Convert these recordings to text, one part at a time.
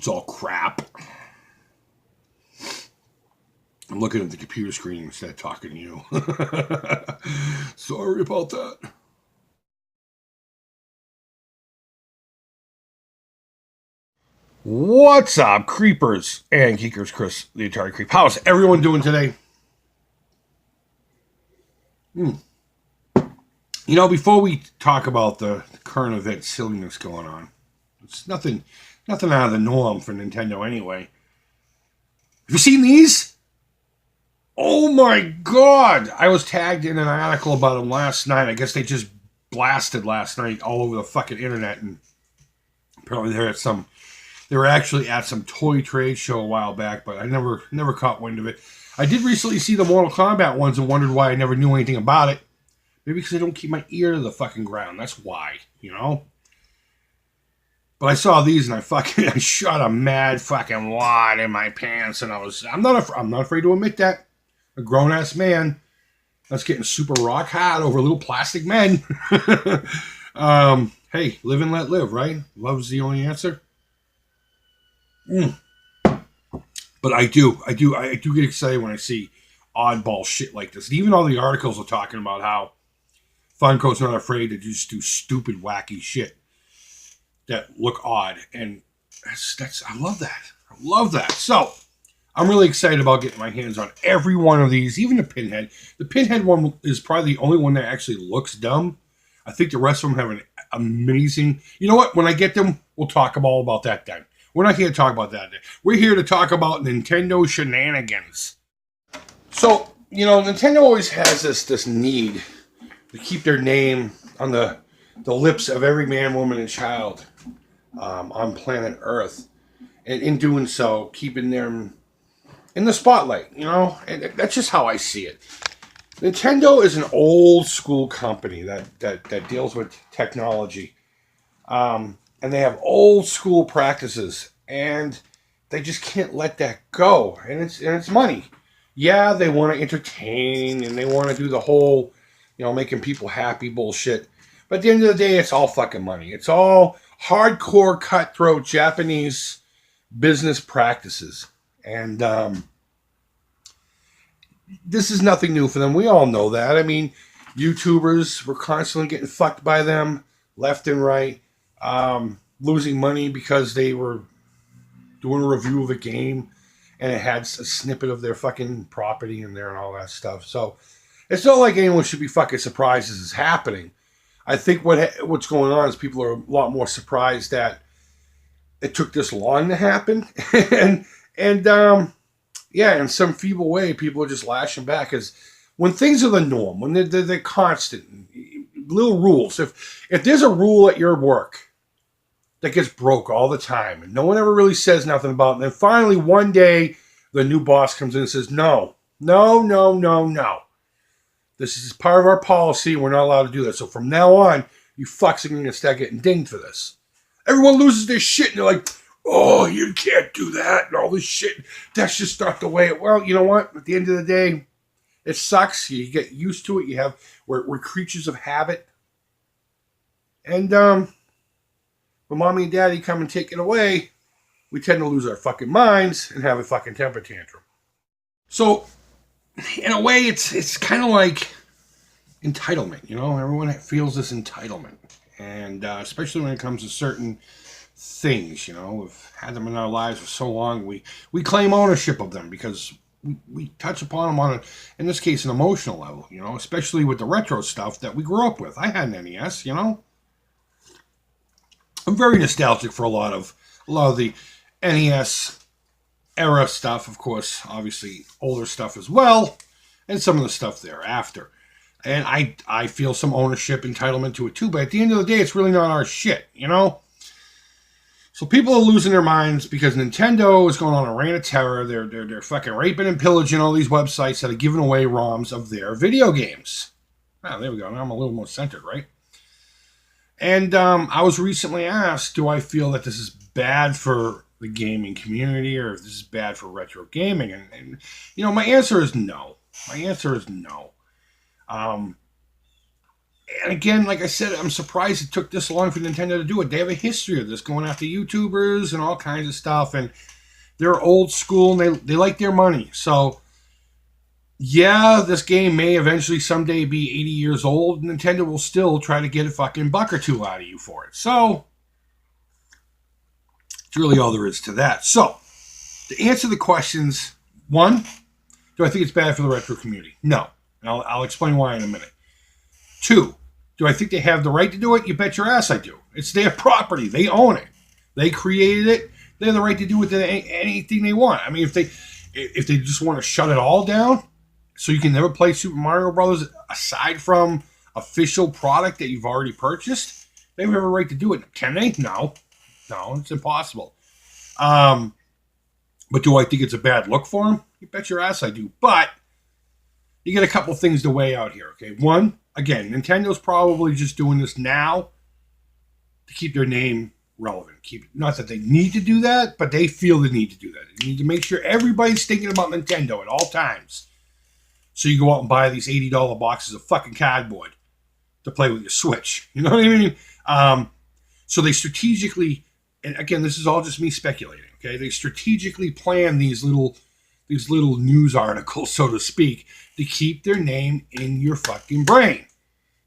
It's all crap. I'm looking at the computer screen instead of talking to you. Sorry about that. What's up, creepers and geekers? Chris, the Atari Creep. How's everyone doing today? You know, before we talk about the current event silliness going on, it's nothing out of the norm for Nintendo anyway. Have you seen these? Oh my god! I was tagged in an article about them last night. I guess they just blasted last night all over the fucking internet, and apparently they were actually at some toy trade show a while back, but I never caught wind of it. I did recently see the Mortal Kombat ones and wondered why I never knew anything about it. Maybe because I don't keep my ear to the fucking ground. That's why, you know? But I saw these and I shot a mad fucking wad in my pants, and I'm not afraid to admit that. A grown-ass man that's getting super rock hard over little plastic men. Hey, live and let live, right? Love's the only answer. But I do get excited when I see oddball shit like this. And even all the articles are talking about how Funko's not afraid to just do stupid, wacky shit that look odd. And I love that. I love that. So I'm really excited about getting my hands on every one of these, even the Pinhead. The Pinhead one is probably the only one that actually looks dumb. I think the rest of them have an amazing... You know what? When I get them, we'll talk all about that then. We're not here to talk about that. We're here to talk about Nintendo shenanigans. So, you know, Nintendo always has this need to keep their name on the lips of every man, woman, and child on planet Earth. And in doing so, keeping them in the spotlight, you know? And that's just how I see it. Nintendo is an old school company that deals with technology. And they have old school practices, and they just can't let that go. And it's money. Yeah, they want to entertain, and they want to do the whole, you know, making people happy bullshit. But at the end of the day, it's all fucking money. It's all hardcore, cutthroat Japanese business practices. And this is nothing new for them. We all know that. I mean, YouTubers were constantly getting fucked by them left and right. Losing money because they were doing a review of a game and it had a snippet of their fucking property in there and all that stuff. So it's not like anyone should be fucking surprised this is happening. I think what's going on is people are a lot more surprised that it took this long to happen. and in some feeble way, people are just lashing back. Because when things are the norm, when they're constant, little rules. If there's a rule at your work that gets broke all the time and no one ever really says nothing about it, and then finally one day the new boss comes in and says, no. This is part of our policy. We're not allowed to do that. So from now on, you fucks are going to start getting dinged for this. Everyone loses their shit and they're like, oh, you can't do that and all this shit. That's just not the way it... Well, you know what? At the end of the day, it sucks. You get used to it. We're creatures of habit. And when mommy and daddy come and take it away, we tend to lose our fucking minds and have a fucking temper tantrum. So, in a way, it's kind of like entitlement, you know? Everyone feels this entitlement. And especially when it comes to certain things, you know? We've had them in our lives for so long, we claim ownership of them because we touch upon them on, in this case, an emotional level, you know? Especially with the retro stuff that we grew up with. I had an NES, you know? I'm very nostalgic for a lot of the NES era stuff, of course, obviously older stuff as well, and some of the stuff thereafter. And I feel some ownership, entitlement to it too, but at the end of the day, it's really not our shit, you know? So people are losing their minds because Nintendo is going on a reign of terror. They're fucking raping and pillaging all these websites that are giving away ROMs of their video games. Oh, there we go. Now I'm a little more centered, right? And I was recently asked, do I feel that this is bad for the gaming community or if this is bad for retro gaming? And you know, my answer is no. And And again, like I said, I'm surprised it took this long for Nintendo to do it. They have a history of this, going after YouTubers and all kinds of stuff, and they're old school, and they like their money. So, yeah, this game may eventually someday be 80 years old. Nintendo will still try to get a fucking buck or two out of you for it. So, it's really all there is to that. So, to answer the questions, one, do I think it's bad for the retro community? No. And I'll explain why in a minute. Two, do I think they have the right to do it? You bet your ass I do. It's their property. They own it. They created it. They have the right to do with anything they want. I mean, if they just want to shut it all down so you can never play Super Mario Brothers aside from official product that you've already purchased, they have every right to do it. Can they? No. No, it's impossible. But do I think it's a bad look for them? You bet your ass I do. But you get a couple things to weigh out here, okay? One, again, Nintendo's probably just doing this now to keep their name relevant. Not that they need to do that, but they feel the need to do that. They need to make sure everybody's thinking about Nintendo at all times. So you go out and buy these $80 boxes of fucking cardboard to play with your Switch. You know what I mean? So they strategically, and again, this is all just me speculating, okay? They strategically plan these little news articles, so to speak, to keep their name in your fucking brain.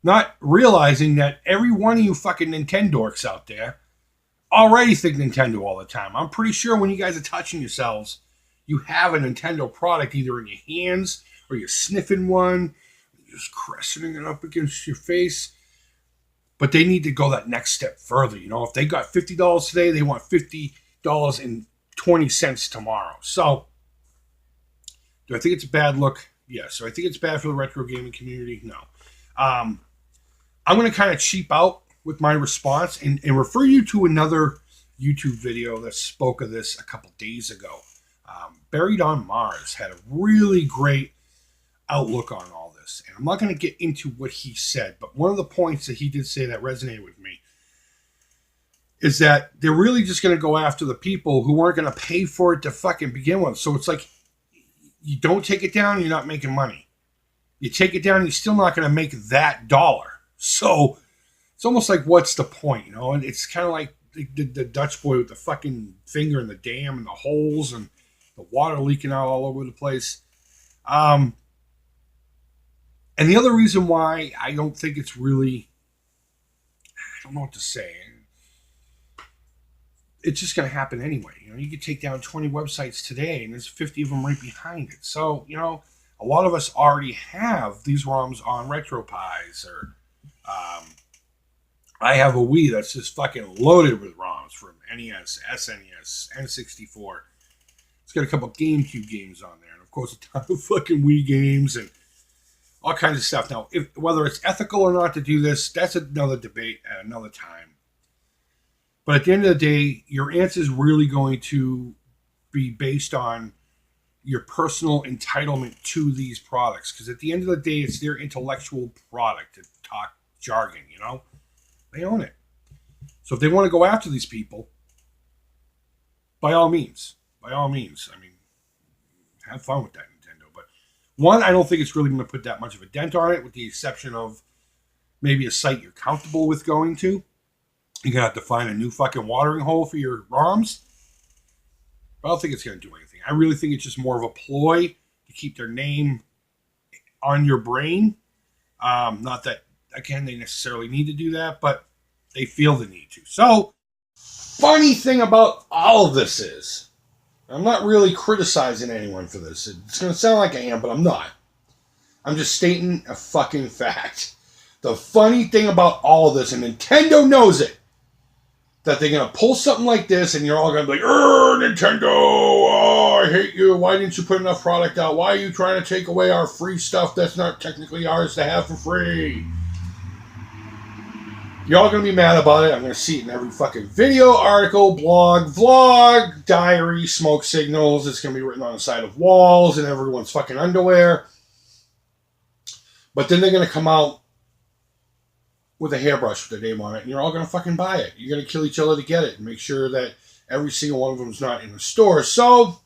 Not realizing that every one of you fucking Nintendorks out there already think Nintendo all the time. I'm pretty sure when you guys are touching yourselves, you have a Nintendo product either in your hands or you're sniffing one, you're just cresting it up against your face. But they need to go that next step further. You know, if they got $50 today, they want $50.20 tomorrow. So, do I think it's a bad look? Yes. So I think it's bad for the retro gaming community? No. I'm going to kind of cheap out with my response and refer you to another YouTube video that spoke of this a couple days ago. Buried on Mars had a really great outlook on all this. And I'm not going to get into what he said, but one of the points that he did say that resonated with me is that they're really just going to go after the people who aren't going to pay for it to fucking begin with. So it's like, you don't take it down, you're not making money. You take it down, you're still not going to make that dollar. So it's almost like, what's the point, you know? And it's kind of like the Dutch boy with the fucking finger in the dam and the holes and the water leaking out all over the place. And the other reason why I don't think it's really, I don't know what to say. It's just going to happen anyway. You know, you could take down 20 websites today and there's 50 of them right behind it. So, you know, a lot of us already have these ROMs on RetroPies or I have a Wii that's just fucking loaded with ROMs from NES, SNES, N64. It's got a couple GameCube games on there. And, of course, a ton of fucking Wii games and all kinds of stuff. Now, whether it's ethical or not to do this, that's another debate at another time. But at the end of the day, your answer is really going to be based on your personal entitlement to these products. Because at the end of the day, it's their intellectual product, to talk jargon, you know? They own it. So if they want to go after these people, by all means. By all means. I mean, have fun with that, Nintendo. But one, I don't think it's really going to put that much of a dent on it, with the exception of maybe a site you're comfortable with going to. You're going to have to find a new fucking watering hole for your ROMs. But I don't think it's going to do anything. I really think it's just more of a ploy to keep their name on your brain. Not that, again, they necessarily need to do that, but they feel the need to. So, funny thing about all of this is, I'm not really criticizing anyone for this. It's going to sound like I am, but I'm not. I'm just stating a fucking fact. The funny thing about all of this, and Nintendo knows it, that they're going to pull something like this and you're all going to be like, Nintendo, oh, I hate you. Why didn't you put enough product out? Why are you trying to take away our free stuff that's not technically ours to have for free? You're all going to be mad about it. I'm going to see it in every fucking video, article, blog, vlog, diary, smoke signals. It's going to be written on the side of walls in everyone's fucking underwear. But then they're going to come out with a hairbrush with their name on it, and you're all going to fucking buy it. You're going to kill each other to get it and make sure that every single one of them is not in the store. So,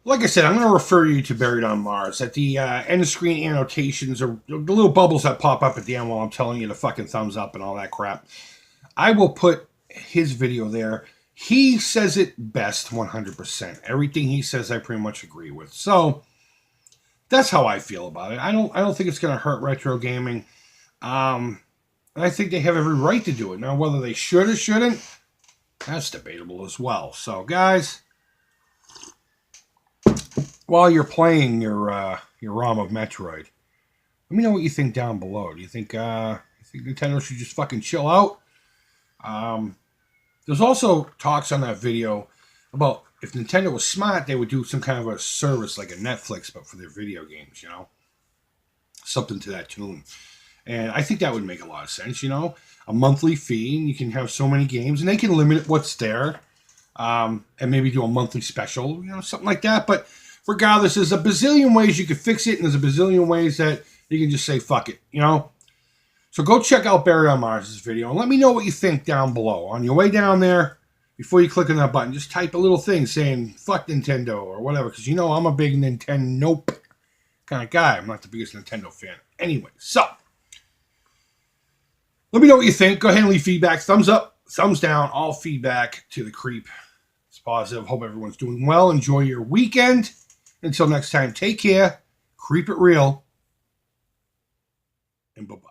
Like I said, I'm going to refer you to Buried on Mars. At the end screen annotations, or the little bubbles that pop up at the end while I'm telling you to fucking thumbs up and all that crap, I will put his video there. He says it best 100%. Everything he says I pretty much agree with. So that's how I feel about it. I don't think it's going to hurt retro gaming. And I think they have every right to do it. Now, whether they should or shouldn't, that's debatable as well. So, guys, while you're playing your ROM of Metroid, let me know what you think down below. Do you think Nintendo should just fucking chill out? There's also talks on that video about if Nintendo was smart, they would do some kind of a service like a Netflix, but for their video games, you know? Something to that tune. And I think that would make a lot of sense, you know? A monthly fee, and you can have so many games, and they can limit what's there, and maybe do a monthly special, you know, something like that. But regardless, there's a bazillion ways you could fix it, and there's a bazillion ways that you can just say, fuck it, you know? So go check out Buried on Mars' video, and let me know what you think down below. On your way down there, before you click on that button, just type a little thing saying, fuck Nintendo, or whatever, because you know I'm a big Nintendo nope kind of guy. I'm not the biggest Nintendo fan. Anyway, so let me know what you think. Go ahead and leave feedback. Thumbs up, thumbs down, all feedback to the Creep. It's positive. Hope everyone's doing well. Enjoy your weekend. Until next time, take care. Creep it real. And bye-bye.